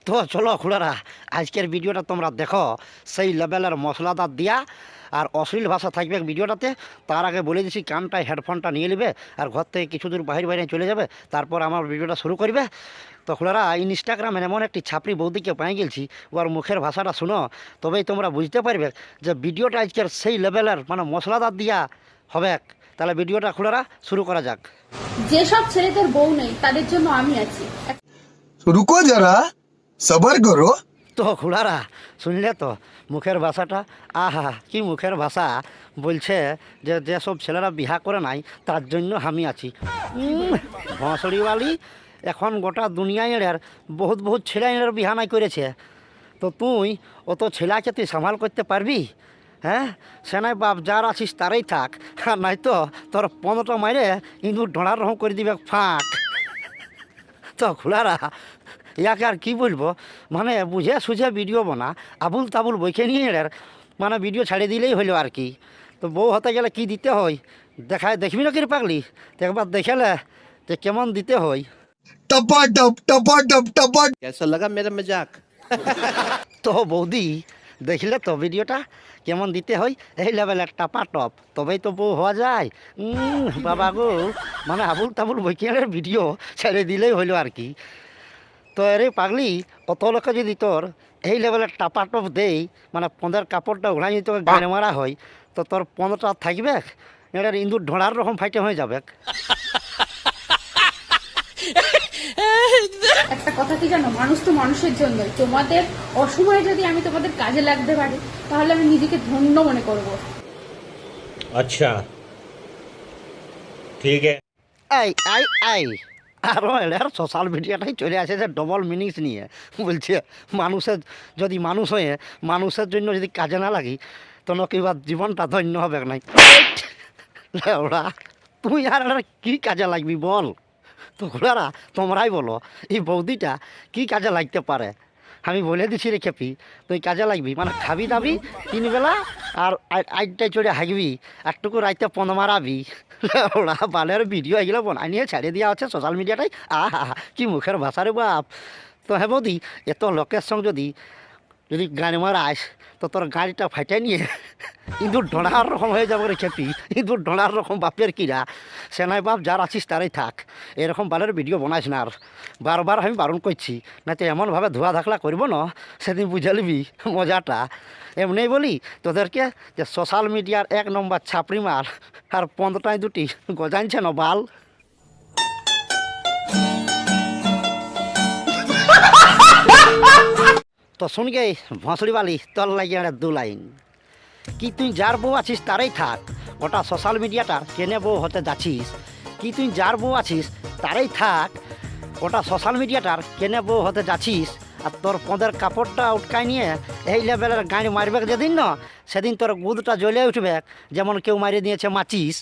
তো চলো খুড়ারা, আজকের ভিডিওটা তোমরা দেখো। সেই লেভেলের মশলাদার দিয়া আর অশ্লীল ভাষা থাকবে ভিডিওটাতে। তার আগে বলে দিছি কানটায় হেডফোনটা নিয়ে নেবে আর ঘর থেকে কিছু দূর বাইরে বাইরে চলে যাবে, তারপর আমার ভিডিওটা শুরু করবে। তো খুড়ারা, ইনস্টাগ্রামে এমন একটি ছাপড়ি বৌদিকে পেয়ে গেছি, ওর মুখের ভাষাটা শুনো, তবেই তোমরা বুঝতে পারবে যে ভিডিওটা আজকের সেই লেভেলের মানে মশলাদার দিয়া হবে। তাহলে ভিডিওটা খুড়ারা শুরু করা যাক। যেসব ছেলেদের বউ নেই তাদের জন্য আমি আছি। रुको जरा सबर करो। তো খুড়ারা শুনলে তো মুখের ভাষাটা, আহা কি মুখের ভাষা। বলছে যে যেসব ছেলেরা বিহা করে নাই তার জন্য আমি আছি। ভঁসড়িওয়ালি এখন গোটা দুনিয়ায় এর বহুত বহুত ছেলে এর বিহা নাই করেছে। তো তুই অত ছেলেকে তুই সামাল করতে পারবি? হ্যাঁ, সে নাই বাপ যার আছিস তারাই থাক, আর নাই তো তোর 15টা মাইরে ইঁদুর ঢোঁড়ার রকম করে দিবে ফাঁক। তো খুড়ারা, ইয়াকে আর কি বলবো, মানে বুঝে সুঝে ভিডিও বানা, আবুল তাবুল বইকে নিয়ে এর মানে ভিডিও ছাড়ে দিলেই হইলো আর কি। তো বউ হতে গেলে কি দিতে হয় দেখায়, দেখবি না কি রে পাগলি? তো একবার দেখালে যে কেমন দিতে হয়। टपा टप टपा टप टपा। कैसा लगा मेरा मजाक? তো বৌদি দেখলে তো ভিডিওটা কেমন দিতে হয়, এই লেভেলের টাপা টপ, তবেই তো বউ হওয়া যায়। বাবা গো, মানে আবুল তাবুল বইকেলের ভিডিও ছেড়ে দিলেই হইলো আর কি। তো এরে পাগলি, অত লোকে যদি তোর এই লেভেলের টাপা টপ দেই, মানে পনের কাপড়টা উড়াই যদি তোকে গাড়ি মারা হয়, তো তোর 15টা থাকবে, এটার ইঁদুর ঢোড়ার রকম ফাইটে হয়ে যাবে। একটা কথা কি জানো, মানুষ তো মানুষের জন্য। তোমাদের অসময়ে যদি আমি তোমাদের কাজে লাগতে পারি তাহলে আমি নিজেকে ধন্য মনে করব। अच्छा ठीक है। এই আই আই আরও এর সোশ্যাল মিডিয়াটাই চলে আসে যে ডবল মিনিংস নিয়ে বলছে মানুষের যদি মানুষ হয়ে মানুষের জন্য যদি কাজে না লাগি তো নকিবার জীবনটা ধন্য হবে নাই। ওরা তুই আর এরা কী কাজে লাগবি বল? তো ঘোড়ারা তোমরাই বলো, এই বৌদিটা কি কাজে লাগতে পারে? আমি বলে দিছি রে খেপি, তুই কাজে লাগবি মানে খাবি দাবি 3 বেলা, আর আইটাই চড়ে হাঁকবি, একটুকু রাইতে পন মারাবি। ওরা বালের ভিডিও এগুলো বানাই নিয়ে ছেড়ে দেওয়া হচ্ছে সোশ্যাল মিডিয়াটাই। আহা কি মুখের ভাষা রে বাপ। তো হ্যাঁ বৌদি, এত লোকের সঙ্গে যদি গাড়ি মারাস তো তোর গাড়িটা ফাইটে নিয়ে ইঁদুর ঢোঁড়ার রকম হয়ে যাবে রে খেপি, ইঁদুর ঢোঁড়ার রকম বাপের কিরা। সে নাই বাপ যার আছিস তারাই থাক, এরকম বালের ভিডিও বানাইস না। আর বারবার আমি বারণ করছি, না তো এমনভাবে ধোয়া ধাকলা করবো না, সেদিন বুঝে নিবি মজাটা। এমনি বলি তোদেরকে যে সোশ্যাল মিডিয়ার 1 নম্বর ছাপড়ি মার, আর 15টায় 2টি গজাইছে না বাল। তো শুন গে ভঁসড়ি বালি, তোর লাগিয়ে 2 লাইন কি তুই যার বউ আছিস তারাই থাক, ওটা সোশ্যাল মিডিয়াটা কেনে বউ হতে যাচ্ছিস। কি তুই যার বউ আছিস তারাই থাক, ওটা সোশ্যাল মিডিয়াটার কেনে বউ হতে যাচ্ছিস। আর তোর পদের কাপড়টা উটকাই নিয়ে এই লেভেলের গাড়ি মারবে যেদিন না, সেদিন তোর গুদটা জ্বলে উঠবে যেমন কেউ মারিয়ে দিয়েছে মাচিস।